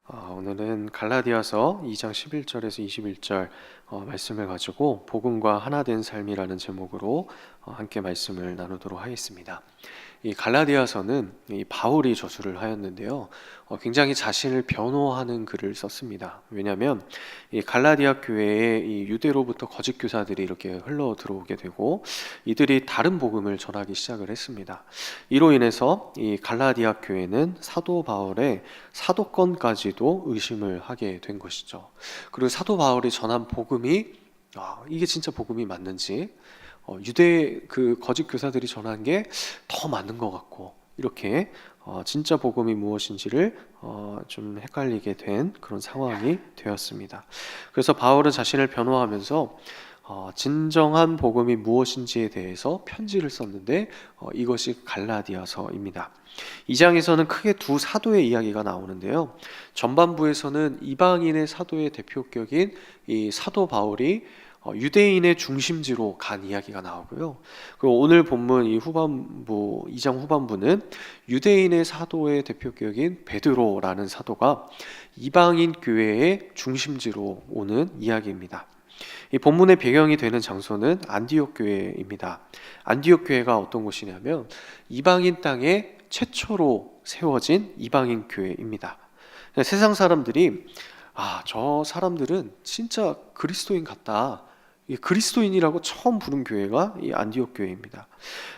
오늘은 갈라디아서 2장 11절에서 21절 말씀을 가지고 복음과 하나 된 삶이라는 제목으로 함께 말씀을 나누도록 하겠습니다. 이 갈라디아서는 이 바울이 저술을 하였는데요. 굉장히 자신을 변호하는 글을 썼습니다. 왜냐하면 이 갈라디아 교회에 이 유대로부터 거짓 교사들이 이렇게 흘러 들어오게 되고 이들이 다른 복음을 전하기 시작을 했습니다. 이로 인해서 이 갈라디아 교회는 사도 바울의 사도권까지도 의심을 하게 된 것이죠. 그리고 사도 바울이 전한 복음이 이게 진짜 복음이 맞는지, 유대 그 거짓 교사들이 전한 게 더 맞는 것 같고, 이렇게 진짜 복음이 무엇인지를 좀 헷갈리게 된 그런 상황이 되었습니다. 그래서 바울은 자신을 변호하면서 진정한 복음이 무엇인지에 대해서 편지를 썼는데 이것이 갈라디아서입니다. 이 장에서는 크게 두 사도의 이야기가 나오는데요. 전반부에서는 이방인의 사도의 대표격인 이 사도 바울이 유대인의 중심지로 간 이야기가 나오고요. 그리고 오늘 본문 이 후반부 2장 후반부는 유대인의 사도의 대표격인 베드로라는 사도가 이방인 교회의 중심지로 오는 이야기입니다. 이 본문의 배경이 되는 장소는 안디옥 교회입니다. 안디옥 교회가 어떤 곳이냐면 이방인 땅에 최초로 세워진 이방인 교회입니다. 세상 사람들이 저 사람들은 진짜 그리스도인 같다, 그리스도인이라고 처음 부른 교회가 이 안디옥 교회입니다.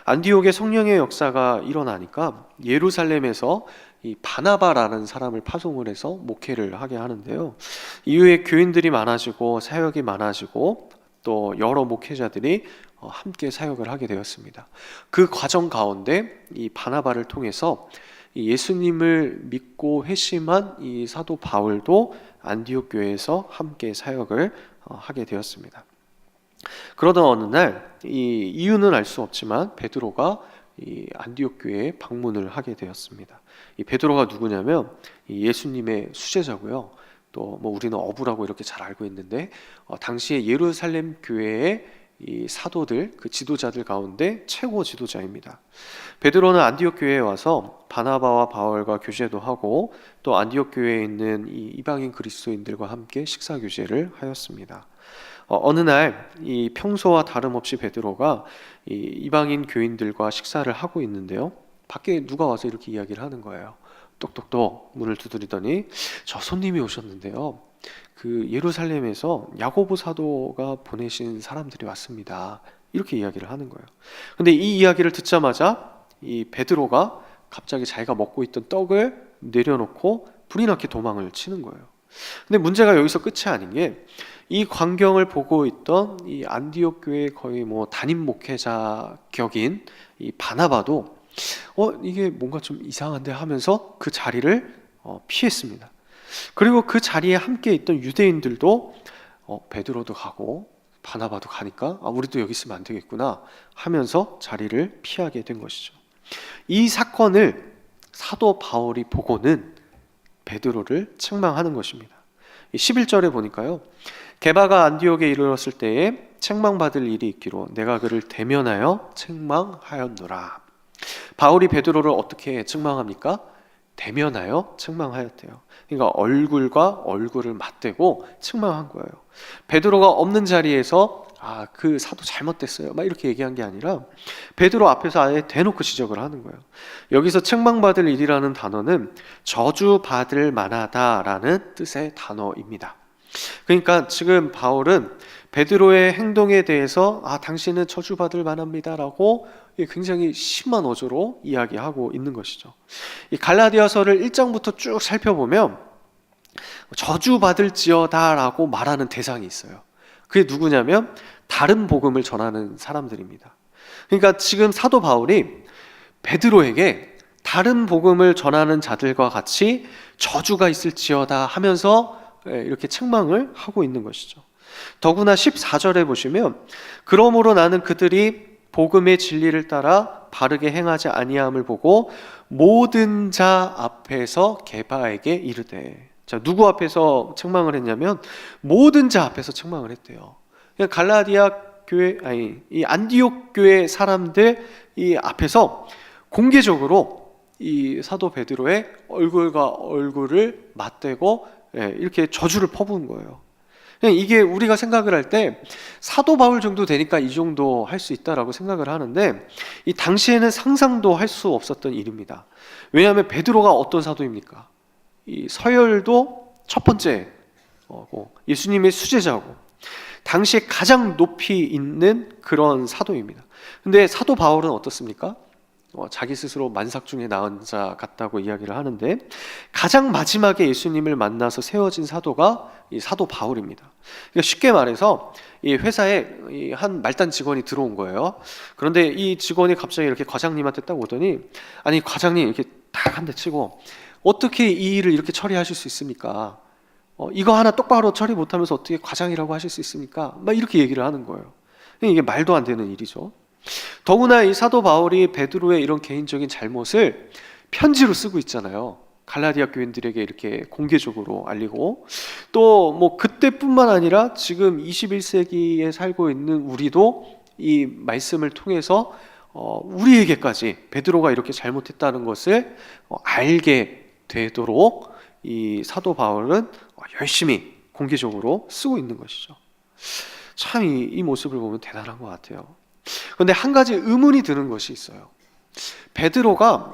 안디옥의 성령의 역사가 일어나니까 예루살렘에서 이 바나바라는 사람을 파송을 해서 목회를 하게 하는데요. 이후에 교인들이 많아지고 사역이 많아지고 또 여러 목회자들이 함께 사역을 하게 되었습니다. 그 과정 가운데 이 바나바를 통해서 예수님을 믿고 회심한 이 사도 바울도 안디옥 교회에서 함께 사역을 하게 되었습니다. 그러던 어느 날, 이 이유는 알 수 없지만 베드로가 이 안디옥 교회에 방문을 하게 되었습니다. 이 베드로가 누구냐면 이 예수님의 수제자고요. 또 뭐 우리는 어부라고 이렇게 잘 알고 있는데 당시에 예루살렘 교회의 이 사도들, 그 지도자들 가운데 최고 지도자입니다. 베드로는 안디옥 교회에 와서 바나바와 바울과 교제도 하고 또 안디옥 교회에 있는 이 이방인 그리스도인들과 함께 식사 교제를 하였습니다. 어느 날 이 평소와 다름없이 베드로가 이 이방인 교인들과 식사를 하고 있는데요. 밖에 누가 와서 이렇게 이야기를 하는 거예요. 똑똑똑 문을 두드리더니 저 손님이 오셨는데요. 그 예루살렘에서 야고보 사도가 보내신 사람들이 왔습니다. 이렇게 이야기를 하는 거예요. 근데 이 이야기를 듣자마자 이 베드로가 갑자기 자기가 먹고 있던 떡을 내려놓고 불이 나게 도망을 치는 거예요. 근데 문제가 여기서 끝이 아닌 게 이 광경을 보고 있던 이 안디옥 교회 거의 뭐 담임 목회자 격인 이 바나바도 이게 뭔가 좀 이상한데 하면서 그 자리를 피했습니다. 그리고 그 자리에 함께 있던 유대인들도 베드로도 가고 바나바도 가니까 우리도 여기 있으면 안 되겠구나 하면서 자리를 피하게 된 것이죠. 이 사건을 사도 바울이 보고는 베드로를 책망하는 것입니다. 11절에 보니까요, 게바가 안디옥에 이르렀을 때에 책망받을 일이 있기로 내가 그를 대면하여 책망하였노라. 바울이 베드로를 어떻게 책망합니까? 대면하여 책망하였대요. 그러니까 얼굴과 얼굴을 맞대고 책망한 거예요. 베드로가 없는 자리에서 그 사도 잘못됐어요 막 이렇게 얘기한 게 아니라 베드로 앞에서 아예 대놓고 지적을 하는 거예요. 여기서 책망받을 일이라는 단어는 저주받을 만하다라는 뜻의 단어입니다. 그러니까 지금 바울은 베드로의 행동에 대해서 당신은 저주받을 만합니다라고 굉장히 심한 어조로 이야기하고 있는 것이죠. 이 갈라디아서를 1장부터 쭉 살펴보면 저주받을지어다라고 말하는 대상이 있어요. 그게 누구냐면 다른 복음을 전하는 사람들입니다. 그러니까 지금 사도 바울이 베드로에게 다른 복음을 전하는 자들과 같이 저주가 있을지어다 하면서 이렇게 책망을 하고 있는 것이죠. 더구나 14절에 보시면 그러므로 나는 그들이 복음의 진리를 따라 바르게 행하지 아니함을 보고 모든 자 앞에서 게바에게 이르되. 자, 누구 앞에서 책망을 했냐면 모든 자 앞에서 책망을 했대요. 그러니까 갈라디아 교회 이 안디옥 교회 사람들 이 앞에서 공개적으로 이 사도 베드로의 얼굴과 얼굴을 맞대고 이렇게 저주를 퍼부은 거예요. 이게 우리가 생각을 할 때 사도 바울 정도 되니까 이 정도 할 수 있다라고 생각을 하는데, 이 당시에는 상상도 할 수 없었던 일입니다. 왜냐하면 베드로가 어떤 사도입니까? 이 서열도 첫 번째 예수님의 수제자고 당시에 가장 높이 있는 그런 사도입니다. 근데 사도 바울은 어떻습니까? 자기 스스로 만삭 중에 나은 자 같다고 이야기를 하는데, 가장 마지막에 예수님을 만나서 세워진 사도가 이 사도 바울입니다. 그러니까 쉽게 말해서 이 회사에 한 말단 직원이 들어온 거예요. 그런데 이 직원이 갑자기 이렇게 과장님한테 딱 오더니, 아니 과장님, 이렇게 딱 한 대 치고 어떻게 이 일을 이렇게 처리하실 수 있습니까? 이거 하나 똑바로 처리 못하면서 어떻게 과장이라고 하실 수 있습니까? 막 이렇게 얘기를 하는 거예요. 이게 말도 안 되는 일이죠. 더구나 이 사도 바울이 베드로의 이런 개인적인 잘못을 편지로 쓰고 있잖아요. 갈라디아 교인들에게 이렇게 공개적으로 알리고, 또 뭐 그때뿐만 아니라 지금 21세기에 살고 있는 우리도 이 말씀을 통해서 우리에게까지 베드로가 이렇게 잘못했다는 것을 알게 되도록 이 사도 바울은 열심히 공개적으로 쓰고 있는 것이죠. 참 이 모습을 보면 대단한 것 같아요. 그런데 한 가지 의문이 드는 것이 있어요. 베드로가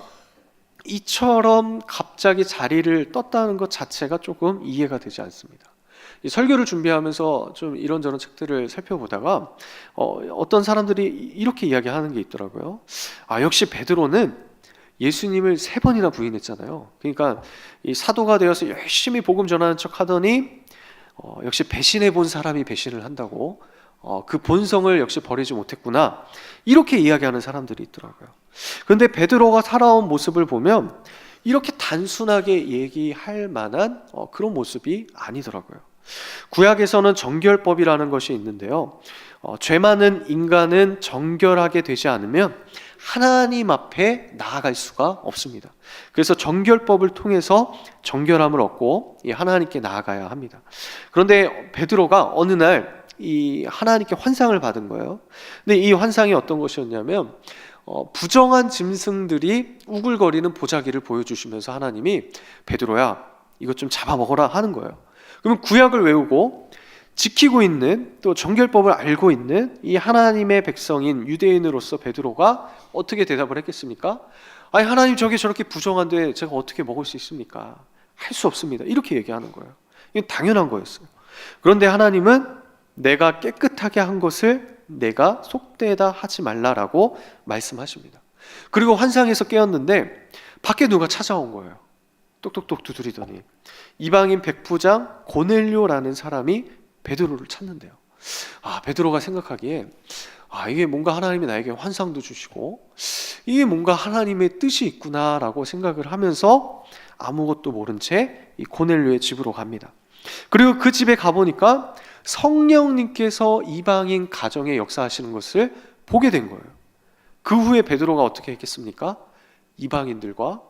이처럼 갑자기 자리를 떴다는 것 자체가 조금 이해가 되지 않습니다. 이 설교를 준비하면서 좀 이런저런 책들을 살펴보다가 어떤 사람들이 이렇게 이야기하는 게 있더라고요. 역시 베드로는 예수님을 3번이나 부인했잖아요. 그러니까 이 사도가 되어서 열심히 복음 전하는 척 하더니 역시 배신해 본 사람이 배신을 한다고, 그 본성을 역시 버리지 못했구나, 이렇게 이야기하는 사람들이 있더라고요. 그런데 베드로가 살아온 모습을 보면 이렇게 단순하게 얘기할 만한 그런 모습이 아니더라고요. 구약에서는 정결법이라는 것이 있는데요, 죄 많은 인간은 정결하게 되지 않으면 하나님 앞에 나아갈 수가 없습니다. 그래서 정결법을 통해서 정결함을 얻고 하나님께 나아가야 합니다. 그런데 베드로가 어느 날 이 하나님께 환상을 받은 거예요. 근데 이 환상이 어떤 것이었냐면, 부정한 짐승들이 우글거리는 보자기를 보여주시면서 하나님이 베드로야, 이것 좀 잡아먹어라 하는 거예요. 그러면 구약을 외우고 지키고 있는, 또 정결법을 알고 있는 이 하나님의 백성인 유대인으로서 베드로가 어떻게 대답을 했겠습니까? 아니 하나님, 저게 저렇게 부정한데 제가 어떻게 먹을 수 있습니까? 할 수 없습니다, 이렇게 얘기하는 거예요. 이건 당연한 거였어요. 그런데 하나님은 내가 깨끗하게 한 것을 내가 속되다 하지 말라라고 말씀하십니다. 그리고 환상에서 깨었는데 밖에 누가 찾아온 거예요. 똑똑똑 두드리더니 이방인 백부장 고넬료라는 사람이 베드로를 찾는데요. 베드로가 생각하기에 이게 뭔가 하나님이 나에게 환상도 주시고 이게 뭔가 하나님의 뜻이 있구나라고 생각을 하면서 아무것도 모른 채 이 고넬료의 집으로 갑니다. 그리고 그 집에 가보니까 성령님께서 이방인 가정에 역사하시는 것을 보게 된 거예요. 그 후에 베드로가 어떻게 했겠습니까? 이방인들과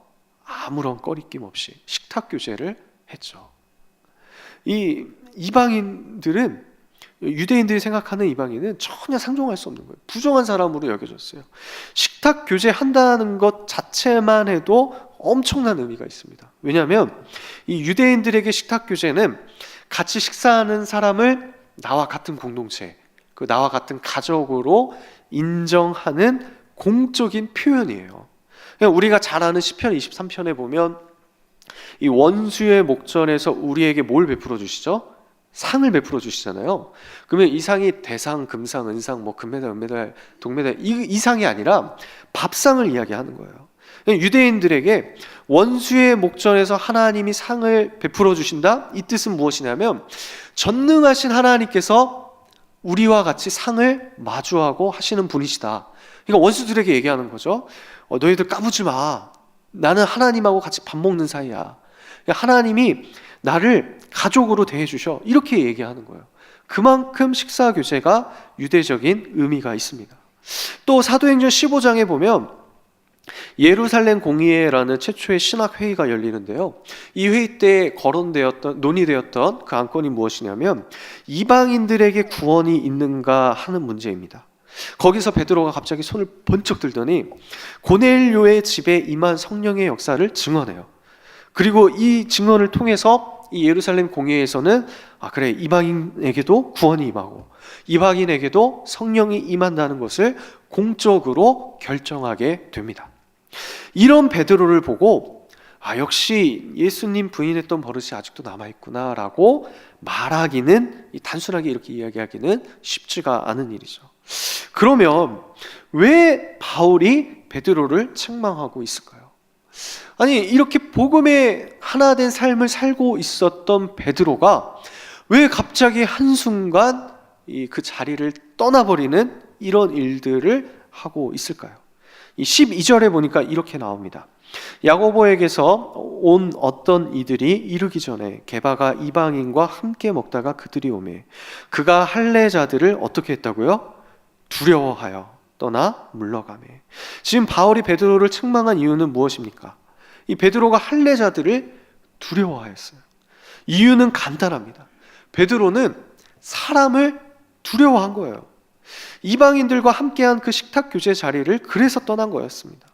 아무런 꺼리낌 없이 식탁 교제를 했죠. 이 이방인들은, 유대인들이 생각하는 이방인은 전혀 상종할 수 없는 거예요. 부정한 사람으로 여겨졌어요. 식탁 교제 한다는 것 자체만 해도 엄청난 의미가 있습니다. 왜냐하면 이 유대인들에게 식탁 교제는 같이 식사하는 사람을 나와 같은 공동체, 그 나와 같은 가족으로 인정하는 공적인 표현이에요. 우리가 잘 아는 시편 23편에 보면 이 원수의 목전에서 우리에게 뭘 베풀어 주시죠? 상을 베풀어 주시잖아요. 그러면 이 상이 대상, 금상, 은상, 뭐 금메달, 은메달, 동메달, 이 상이 아니라 밥상을 이야기하는 거예요. 유대인들에게 원수의 목전에서 하나님이 상을 베풀어 주신다? 이 뜻은 무엇이냐면 전능하신 하나님께서 우리와 같이 상을 마주하고 하시는 분이시다. 그러니까 원수들에게 얘기하는 거죠. 너희들 까부지 마. 나는 하나님하고 같이 밥 먹는 사이야. 하나님이 나를 가족으로 대해주셔. 이렇게 얘기하는 거예요. 그만큼 식사 교제가 유대적인 의미가 있습니다. 또 사도행전 15장에 보면 예루살렘 공의회라는 최초의 신학회의가 열리는데요, 이 회의 때 논의되었던 그 안건이 무엇이냐면 이방인들에게 구원이 있는가 하는 문제입니다. 거기서 베드로가 갑자기 손을 번쩍 들더니 고넬료의 집에 임한 성령의 역사를 증언해요. 그리고 이 증언을 통해서 이 예루살렘 공회에서는 그래, 이방인에게도 구원이 임하고 이방인에게도 성령이 임한다는 것을 공적으로 결정하게 됩니다. 이런 베드로를 보고 역시 예수님 부인했던 버릇이 아직도 남아있구나 라고 말하기는, 단순하게 이렇게 이야기하기는 쉽지가 않은 일이죠. 그러면 왜 바울이 베드로를 책망하고 있을까요? 아니, 이렇게 복음에 하나 된 삶을 살고 있었던 베드로가 왜 갑자기 한순간 그 자리를 떠나버리는 이런 일들을 하고 있을까요? 이 12절에 보니까 이렇게 나옵니다. 야고보에게서 온 어떤 이들이 이르기 전에 게바가 이방인과 함께 먹다가 그들이 오매 그가 할례자들을 어떻게 했다고요? 두려워하여 떠나 물러가매. 지금 바울이 베드로를 책망한 이유는 무엇입니까? 이 베드로가 할례자들을 두려워하였어요. 이유는 간단합니다. 베드로는 사람을 두려워한 거예요. 이방인들과 함께한 그 식탁 교제 자리를 그래서 떠난 거였습니다.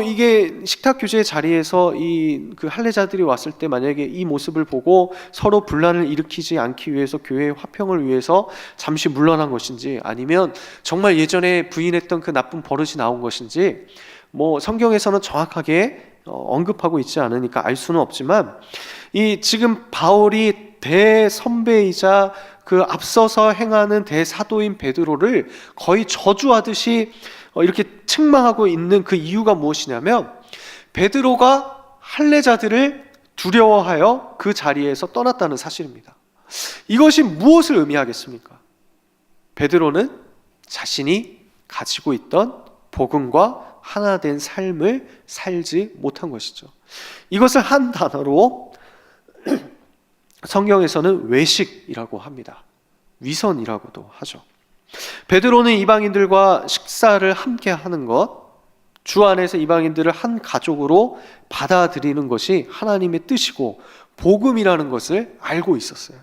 이게 식탁 교제 자리에서 그 할례자들이 왔을 때 만약에 이 모습을 보고 서로 분란을 일으키지 않기 위해서 교회의 화평을 위해서 잠시 물러난 것인지, 아니면 정말 예전에 부인했던 그 나쁜 버릇이 나온 것인지, 성경에서는 정확하게 언급하고 있지 않으니까 알 수는 없지만, 지금 바울이 대선배이자 그 앞서서 행하는 대사도인 베드로를 거의 저주하듯이 이렇게 책망하고 있는 그 이유가 무엇이냐면, 베드로가 할례자들을 두려워하여 그 자리에서 떠났다는 사실입니다. 이것이 무엇을 의미하겠습니까? 베드로는 자신이 가지고 있던 복음과 하나 된 삶을 살지 못한 것이죠. 이것을 한 단어로 성경에서는 외식이라고 합니다. 위선이라고도 하죠. 베드로는 이방인들과 식사를 함께 하는 것, 주 안에서 이방인들을 한 가족으로 받아들이는 것이 하나님의 뜻이고 복음이라는 것을 알고 있었어요.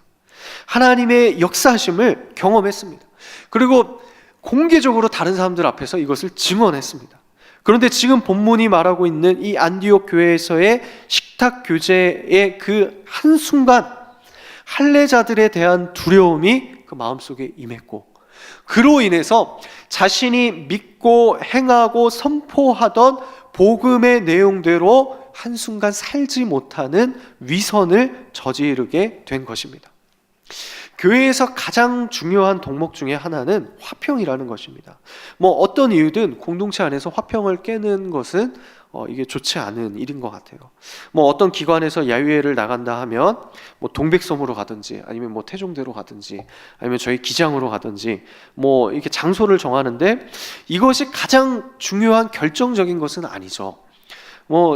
하나님의 역사하심을 경험했습니다. 그리고 공개적으로 다른 사람들 앞에서 이것을 증언했습니다. 그런데 지금 본문이 말하고 있는 이 안디옥 교회에서의 식탁 교제의 그 한순간 할례자들에 대한 두려움이 그 마음속에 임했고, 그로 인해서 자신이 믿고 행하고 선포하던 복음의 내용대로 한순간 살지 못하는 위선을 저지르게 된 것입니다. 교회에서 가장 중요한 덕목 중에 하나는 화평이라는 것입니다. 어떤 이유든 공동체 안에서 화평을 깨는 것은 이게 좋지 않은 일인 것 같아요. 어떤 기관에서 야유회를 나간다 하면 동백섬으로 가든지, 아니면 태종대로 가든지, 아니면 저희 기장으로 가든지, 이렇게 장소를 정하는데 이것이 가장 중요한 결정적인 것은 아니죠.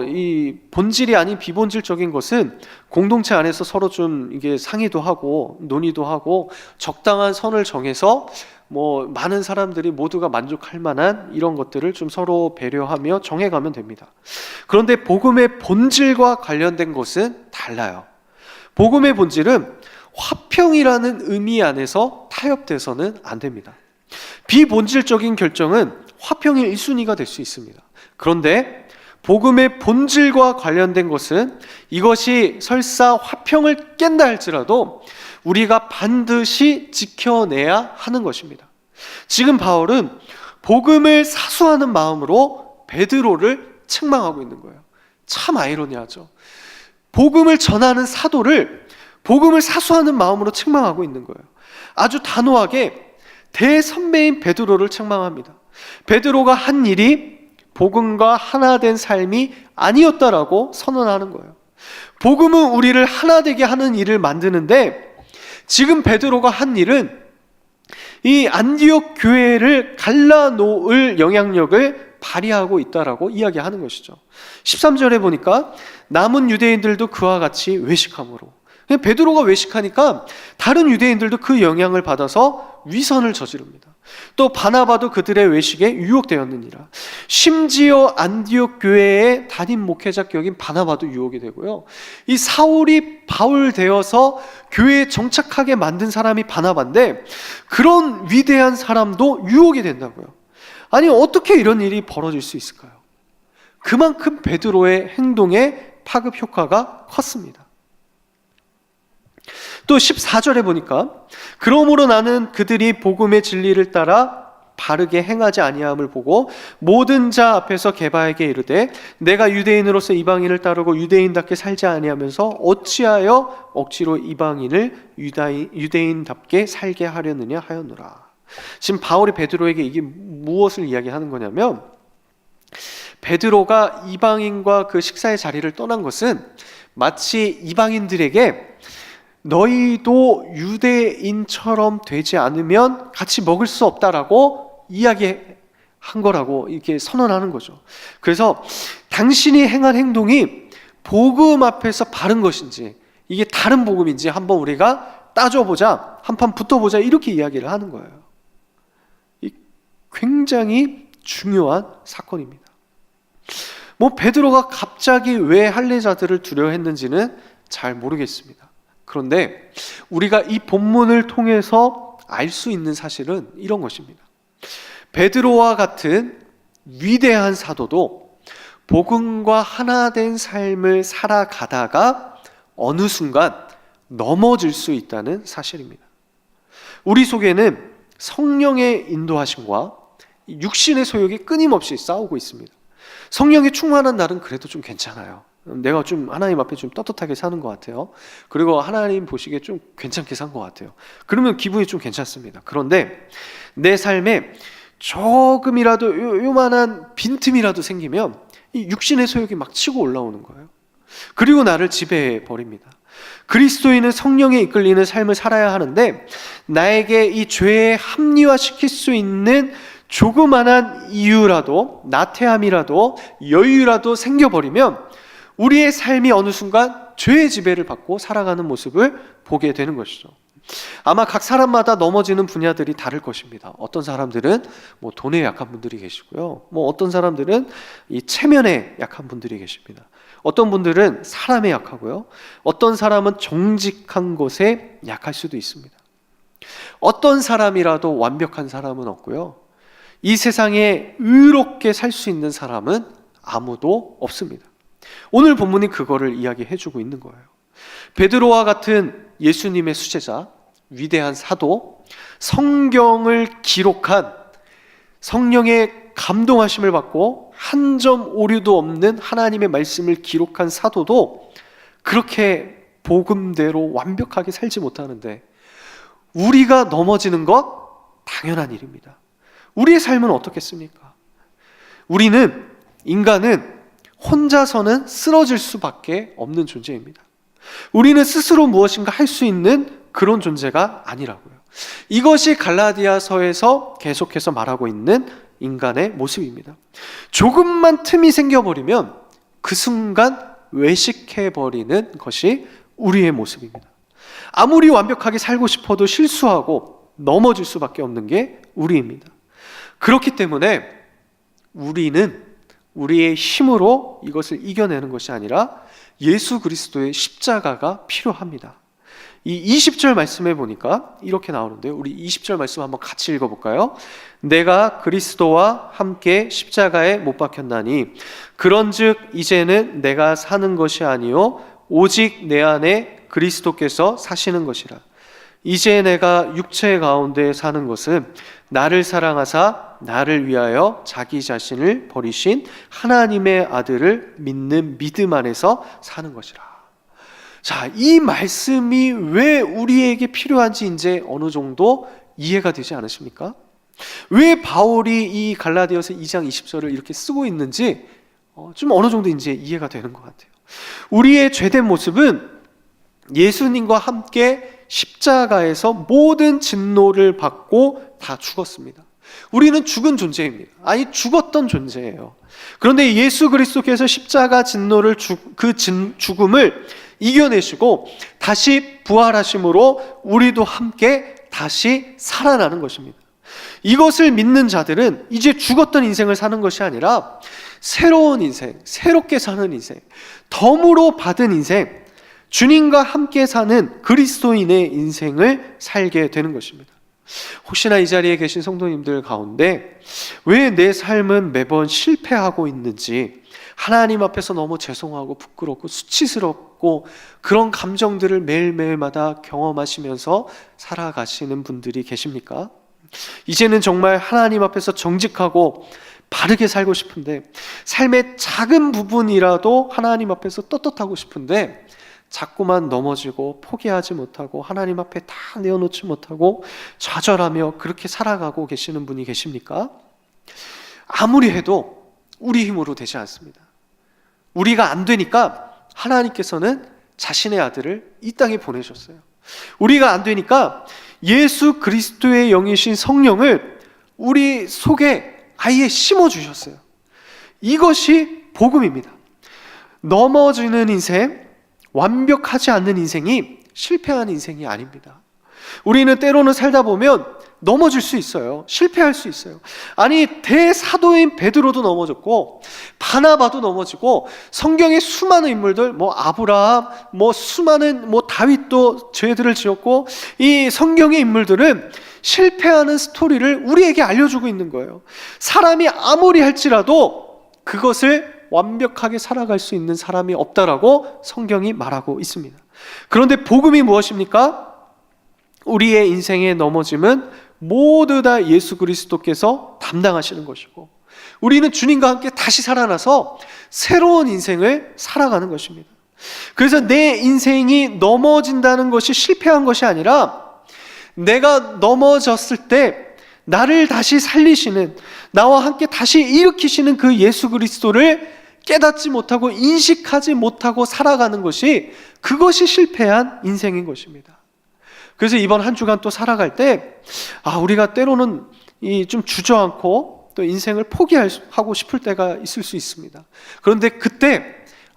이 본질이 아닌 비본질적인 것은 공동체 안에서 서로 좀 이게 상의도 하고 논의도 하고 적당한 선을 정해서 많은 사람들이 모두가 만족할 만한 이런 것들을 좀 서로 배려하며 정해가면 됩니다. 그런데 복음의 본질과 관련된 것은 달라요. 복음의 본질은 화평이라는 의미 안에서 타협돼서는 안 됩니다. 비본질적인 결정은 화평의 1순위가 될 수 있습니다. 그런데 복음의 본질과 관련된 것은 이것이 설사 화평을 깬다 할지라도 우리가 반드시 지켜내야 하는 것입니다. 지금 바울은 복음을 사수하는 마음으로 베드로를 책망하고 있는 거예요. 참 아이러니하죠. 복음을 전하는 사도를 복음을 사수하는 마음으로 책망하고 있는 거예요. 아주 단호하게 대선배인 베드로를 책망합니다. 베드로가 한 일이 복음과 하나 된 삶이 아니었다라고 선언하는 거예요. 복음은 우리를 하나 되게 하는 일을 만드는데, 지금 베드로가 한 일은 이 안디옥 교회를 갈라놓을 영향력을 발휘하고 있다라고 이야기하는 것이죠. 13절에 보니까 남은 유대인들도 그와 같이 외식함으로, 베드로가 외식하니까 다른 유대인들도 그 영향을 받아서 위선을 저지릅니다. 또 바나바도 그들의 외식에 유혹되었느니라. 심지어 안디옥 교회의 담임 목회자 격인 바나바도 유혹이 되고요. 이 사울이 바울 되어서 교회에 정착하게 만든 사람이 바나바인데 그런 위대한 사람도 유혹이 된다고요. 아니 어떻게 이런 일이 벌어질 수 있을까요? 그만큼 베드로의 행동에 파급 효과가 컸습니다. 또 14절에 보니까 그러므로 나는 그들이 복음의 진리를 따라 바르게 행하지 아니함을 보고 모든 자 앞에서 게바에게 이르되 내가 유대인으로서 이방인을 따르고 유대인답게 살지 아니하면서 어찌하여 억지로 이방인을 유대인답게 살게 하려느냐 하였노라. 지금 바울이 베드로에게 이게 무엇을 이야기하는 거냐면 베드로가 이방인과 그 식사의 자리를 떠난 것은 마치 이방인들에게 너희도 유대인처럼 되지 않으면 같이 먹을 수 없다라고 이야기한 거라고 이렇게 선언하는 거죠. 그래서 당신이 행한 행동이 복음 앞에서 바른 것인지 이게 다른 복음인지 한번 우리가 따져보자, 한판 붙어보자 이렇게 이야기를 하는 거예요. 굉장히 중요한 사건입니다. 베드로가 갑자기 왜 할례자들을 두려워했는지는 잘 모르겠습니다. 그런데 우리가 이 본문을 통해서 알 수 있는 사실은 이런 것입니다. 베드로와 같은 위대한 사도도 복음과 하나 된 삶을 살아가다가 어느 순간 넘어질 수 있다는 사실입니다. 우리 속에는 성령의 인도하심과 육신의 소욕이 끊임없이 싸우고 있습니다. 성령이 충만한 날은 그래도 좀 괜찮아요. 내가 좀 하나님 앞에 좀 떳떳하게 사는 것 같아요. 그리고 하나님 보시기에 좀 괜찮게 산 것 같아요. 그러면 기분이 좀 괜찮습니다. 그런데 내 삶에 조금이라도 요만한 빈틈이라도 생기면 이 육신의 소욕이 막 치고 올라오는 거예요. 그리고 나를 지배해 버립니다. 그리스도인은 성령에 이끌리는 삶을 살아야 하는데 나에게 이 죄에 합리화시킬 수 있는 조그만한 이유라도, 나태함이라도, 여유라도 생겨버리면 우리의 삶이 어느 순간 죄의 지배를 받고 살아가는 모습을 보게 되는 것이죠. 아마 각 사람마다 넘어지는 분야들이 다를 것입니다. 어떤 사람들은 돈에 약한 분들이 계시고요. 어떤 사람들은 이 체면에 약한 분들이 계십니다. 어떤 분들은 사람에 약하고요. 어떤 사람은 정직한 것에 약할 수도 있습니다. 어떤 사람이라도 완벽한 사람은 없고요. 이 세상에 의롭게 살 수 있는 사람은 아무도 없습니다. 오늘 본문이 그거를 이야기해주고 있는 거예요. 베드로와 같은 예수님의 수제자, 위대한 사도, 성경을 기록한 성령의 감동하심을 받고 한 점 오류도 없는 하나님의 말씀을 기록한 사도도 그렇게 복음대로 완벽하게 살지 못하는데 우리가 넘어지는 것 당연한 일입니다. 우리의 삶은 어떻겠습니까? 인간은 혼자서는 쓰러질 수밖에 없는 존재입니다. 우리는 스스로 무엇인가 할 수 있는 그런 존재가 아니라고요. 이것이 갈라디아서에서 계속해서 말하고 있는 인간의 모습입니다. 조금만 틈이 생겨버리면 그 순간 외식해버리는 것이 우리의 모습입니다. 아무리 완벽하게 살고 싶어도 실수하고 넘어질 수밖에 없는 게 우리입니다. 그렇기 때문에 우리는 우리의 힘으로 이것을 이겨내는 것이 아니라 예수 그리스도의 십자가가 필요합니다. 이 20절 말씀에 보니까 이렇게 나오는데요. 우리 20절 말씀 한번 같이 읽어볼까요? 내가 그리스도와 함께 십자가에 못 박혔나니 그런즉 이제는 내가 사는 것이 아니요 오직 내 안에 그리스도께서 사시는 것이라. 이제 내가 육체 가운데 사는 것은 나를 사랑하사 나를 위하여 자기 자신을 버리신 하나님의 아들을 믿는 믿음 안에서 사는 것이라. 자, 이 말씀이 왜 우리에게 필요한지 이제 어느 정도 이해가 되지 않으십니까? 왜 바울이 이 갈라디아서 2장 20절을 이렇게 쓰고 있는지 좀 어느 정도 이제 이해가 되는 것 같아요. 우리의 죄된 모습은 예수님과 함께 십자가에서 모든 진노를 받고 다 죽었습니다. 우리는 죽은 존재입니다. 아니 죽었던 존재예요. 그런데 예수 그리스도께서 십자가 진노를 죽음을 이겨내시고 다시 부활하심으로 우리도 함께 다시 살아나는 것입니다. 이것을 믿는 자들은 이제 죽었던 인생을 사는 것이 아니라 새로운 인생, 새롭게 사는 인생, 덤으로 받은 인생, 주님과 함께 사는 그리스도인의 인생을 살게 되는 것입니다. 혹시나 이 자리에 계신 성도님들 가운데 왜 내 삶은 매번 실패하고 있는지, 하나님 앞에서 너무 죄송하고 부끄럽고 수치스럽고 그런 감정들을 매일매일마다 경험하시면서 살아가시는 분들이 계십니까? 이제는 정말 하나님 앞에서 정직하고 바르게 살고 싶은데, 삶의 작은 부분이라도 하나님 앞에서 떳떳하고 싶은데 자꾸만 넘어지고 포기하지 못하고 하나님 앞에 다 내어놓지 못하고 좌절하며 그렇게 살아가고 계시는 분이 계십니까? 아무리 해도 우리 힘으로 되지 않습니다. 우리가 안 되니까 하나님께서는 자신의 아들을 이 땅에 보내셨어요. 우리가 안 되니까 예수 그리스도의 영이신 성령을 우리 속에 아예 심어주셨어요. 이것이 복음입니다. 넘어지는 인생, 완벽하지 않는 인생이 실패한 인생이 아닙니다. 우리는 때로는 살다 보면 넘어질 수 있어요. 실패할 수 있어요. 아니, 대사도인 베드로도 넘어졌고 바나바도 넘어지고 성경의 수많은 인물들, 아브라함, 수많은 다윗도 죄들을 지었고, 이 성경의 인물들은 실패하는 스토리를 우리에게 알려주고 있는 거예요. 사람이 아무리 할지라도 그것을 완벽하게 살아갈 수 있는 사람이 없다라고 성경이 말하고 있습니다. 그런데 복음이 무엇입니까? 우리의 인생의 넘어짐은 모두 다 예수 그리스도께서 담당하시는 것이고, 우리는 주님과 함께 다시 살아나서 새로운 인생을 살아가는 것입니다. 그래서 내 인생이 넘어진다는 것이 실패한 것이 아니라, 내가 넘어졌을 때 나를 다시 살리시는, 나와 함께 다시 일으키시는 그 예수 그리스도를 깨닫지 못하고 인식하지 못하고 살아가는 것이, 그것이 실패한 인생인 것입니다. 그래서 이번 한 주간 또 살아갈 때 우리가 때로는 좀 주저앉고 또 인생을 포기하고 싶을 때가 있을 수 있습니다. 그런데 그때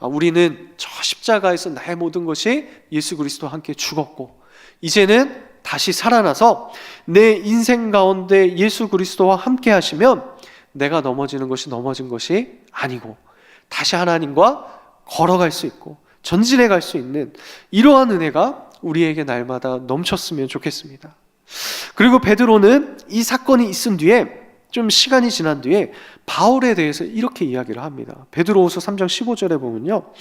우리는 저 십자가에서 나의 모든 것이 예수 그리스도와 함께 죽었고, 이제는 다시 살아나서 내 인생 가운데 예수 그리스도와 함께 하시면 내가 넘어지는 것이 넘어진 것이 아니고 다시 하나님과 걸어갈 수 있고 전진해 갈 수 있는 이러한 은혜가 우리에게 날마다 넘쳤으면 좋겠습니다. 그리고 베드로는 이 사건이 있은 뒤에, 좀 시간이 지난 뒤에 바울에 대해서 이렇게 이야기를 합니다. 베드로후서 3장 15절에 보면요,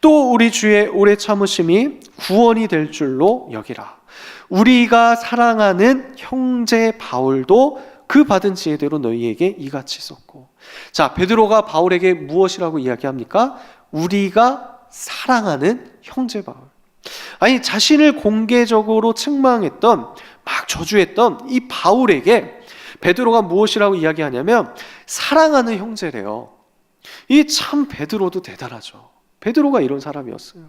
또 우리 주의 오래 참으심이 구원이 될 줄로 여기라. 우리가 사랑하는 형제 바울도 그 받은 지혜대로 너희에게 이같이 썼고. 자, 베드로가 바울에게 무엇이라고 이야기합니까? 우리가 사랑하는 형제 바울. 아니, 자신을 공개적으로 책망했던, 막 저주했던 이 바울에게 베드로가 무엇이라고 이야기하냐면 사랑하는 형제래요. 이 참 베드로도 대단하죠. 베드로가 이런 사람이었어요.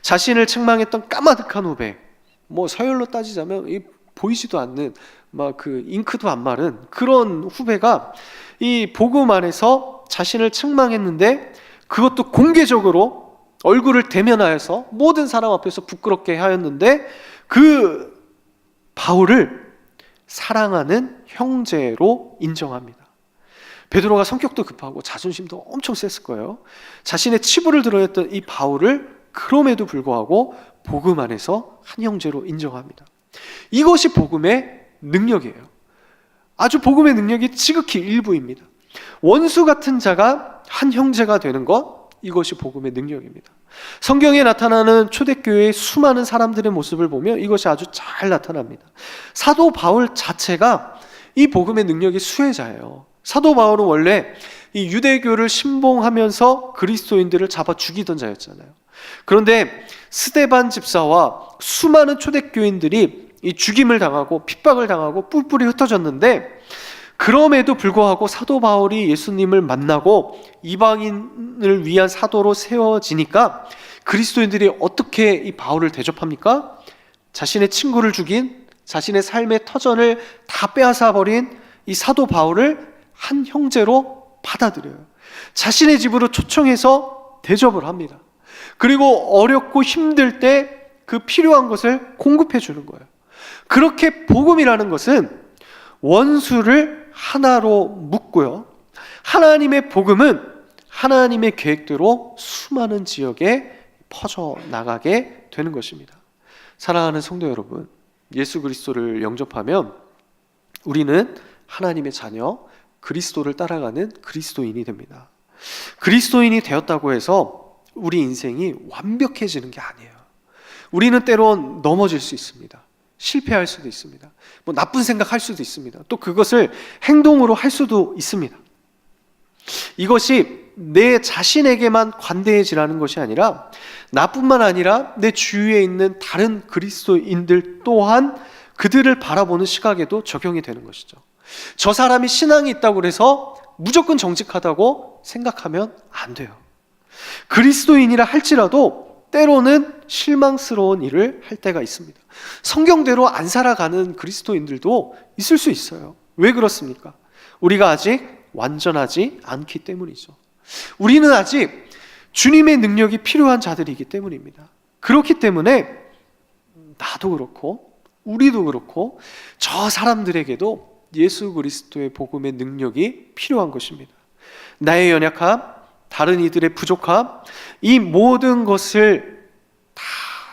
자신을 책망했던 까마득한 후배, 서열로 따지자면 보이지도 않는 그 잉크도 안 마른 그런 후배가 이 복음 안에서 자신을 책망했는데, 그것도 공개적으로 얼굴을 대면하여서 모든 사람 앞에서 부끄럽게 하였는데, 그 바울을 사랑하는 형제로 인정합니다. 베드로가 성격도 급하고 자존심도 엄청 셌을 거예요. 자신의 치부를 드러냈던 이 바울을 그럼에도 불구하고 복음 안에서 한 형제로 인정합니다. 이것이 복음의 능력이에요. 아주 복음의 능력이 지극히 일부입니다. 원수 같은 자가 한 형제가 되는 것, 이것이 복음의 능력입니다. 성경에 나타나는 초대교회의 수많은 사람들의 모습을 보면 이것이 아주 잘 나타납니다. 사도 바울 자체가 이 복음의 능력의 수혜자예요. 사도 바울은 원래 이 유대교를 신봉하면서 그리스도인들을 잡아 죽이던 자였잖아요. 그런데 스데반 집사와 수많은 초대교인들이 이 죽임을 당하고 핍박을 당하고 뿔뿔이 흩어졌는데, 그럼에도 불구하고 사도 바울이 예수님을 만나고 이방인을 위한 사도로 세워지니까 그리스도인들이 어떻게 이 바울을 대접합니까? 자신의 친구를 죽인, 자신의 삶의 터전을 다 빼앗아버린 이 사도 바울을 한 형제로 받아들여요. 자신의 집으로 초청해서 대접을 합니다. 그리고 어렵고 힘들 때 그 필요한 것을 공급해 주는 거예요. 그렇게 복음이라는 것은 원수를 하나로 묶고요. 하나님의 복음은 하나님의 계획대로 수많은 지역에 퍼져 나가게 되는 것입니다. 사랑하는 성도 여러분, 예수 그리스도를 영접하면 우리는 하나님의 자녀, 그리스도를 따라가는 그리스도인이 됩니다. 그리스도인이 되었다고 해서 우리 인생이 완벽해지는 게 아니에요. 우리는 때론 넘어질 수 있습니다. 실패할 수도 있습니다. 뭐 나쁜 생각할 수도 있습니다. 또 그것을 행동으로 할 수도 있습니다. 이것이 내 자신에게만 관대해지라는 것이 아니라 나뿐만 아니라 내 주위에 있는 다른 그리스도인들 또한 그들을 바라보는 시각에도 적용이 되는 것이죠. 저 사람이 신앙이 있다고 해서 무조건 정직하다고 생각하면 안 돼요. 그리스도인이라 할지라도 때로는 실망스러운 일을 할 때가 있습니다. 성경대로 안 살아가는 그리스도인들도 있을 수 있어요. 왜 그렇습니까? 우리가 아직 완전하지 않기 때문이죠. 우리는 아직 주님의 능력이 필요한 자들이기 때문입니다. 그렇기 때문에 나도 그렇고 우리도 그렇고 저 사람들에게도 예수 그리스도의 복음의 능력이 필요한 것입니다. 나의 연약함, 다른 이들의 부족함, 이 모든 것을 다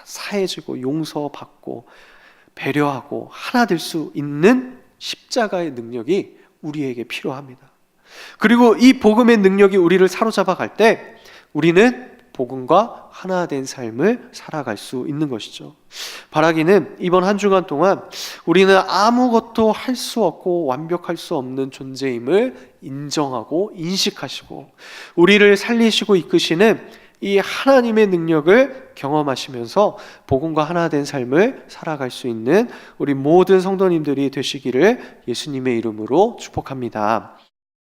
사해지고 용서받고 배려하고 하나 될 수 있는 십자가의 능력이 우리에게 필요합니다. 그리고 이 복음의 능력이 우리를 사로잡아 갈 때 우리는 복음과 하나 된 삶을 살아갈 수 있는 것이죠. 바라기는 이번 한 주간 동안 우리는 아무것도 할 수 없고 완벽할 수 없는 존재임을 인정하고 인식하시고 우리를 살리시고 이끄시는 이 하나님의 능력을 경험하시면서 복음과 하나 된 삶을 살아갈 수 있는 우리 모든 성도님들이 되시기를 예수님의 이름으로 축복합니다.